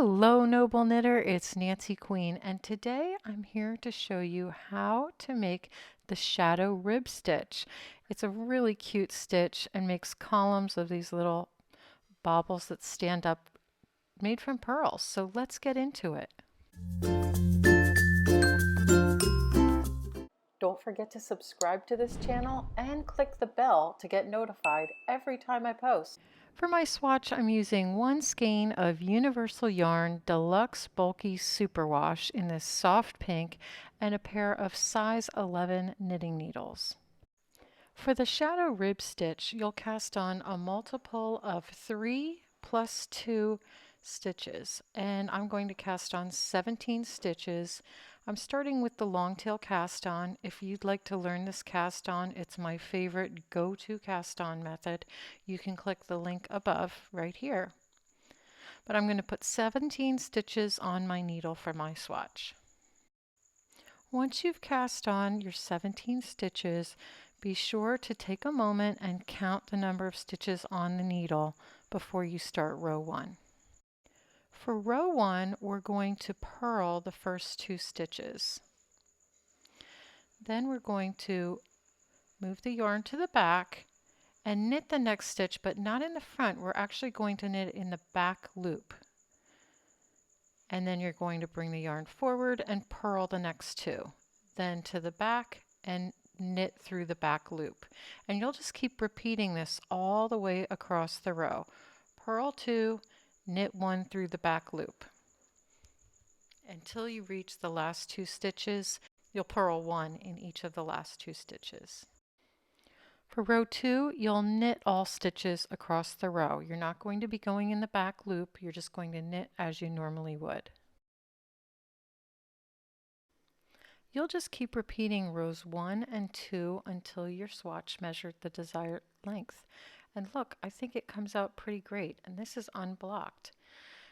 Hello, Noble Knitter. It's Nancy Queen, and today I'm here to show you how to make the shadow rib stitch. It's a really cute stitch and makes columns of these little baubles that stand up made from pearls. So let's get into it. Don't forget to subscribe to this channel and click the bell to get notified every time I post. For my swatch, I'm using one skein of Universal Yarn Deluxe Bulky Superwash in this soft pink and a pair of size 11 knitting needles. For the shadow rib stitch, you'll cast on a multiple of 3 plus 2 stitches, and I'm going to cast on 17 stitches. I'm starting with the long tail cast on. If you'd like to learn this cast on, it's my favorite go-to cast on method. You can click the link above right here. But I'm going to put 17 stitches on my needle for my swatch. Once you've cast on your 17 stitches, be sure to take a moment and count the number of stitches on the needle before you start row 1. For row 1, we're going to purl the first 2 stitches. Then we're going to move the yarn to the back and knit the next stitch, but not in the front. We're actually going to knit in the back loop. And then you're going to bring the yarn forward and purl the next 2. Then to the back and knit through the back loop. And you'll just keep repeating this all the way across the row. Purl 2, knit 1 through the back loop. Until you reach the last 2 stitches, you'll purl 1 in each of the last 2 stitches. For row 2, you'll knit all stitches across the row. You're not going to be going in the back loop, you're just going to knit as you normally would. You'll just keep repeating rows 1 and 2 until your swatch measured the desired length. And look, I think it comes out pretty great, and this is unblocked.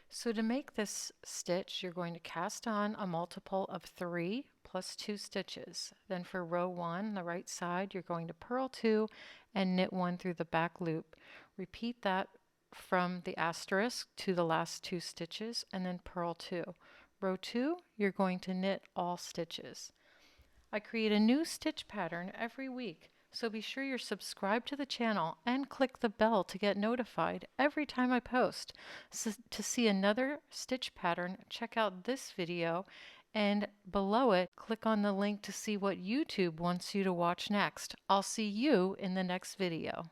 So to make this stitch, you're going to cast on a multiple of 3 plus 2 stitches. Then for row 1, the right side, you're going to purl 2 and knit 1 through the back loop. Repeat that from the asterisk to the last 2 stitches and then purl 2. Row 2, you're going to knit all stitches. I create a new stitch pattern every week, so be sure you're subscribed to the channel and click the bell to get notified every time I post. So to see another stitch pattern, check out this video, and below it, click on the link to see what YouTube wants you to watch next. I'll see you in the next video.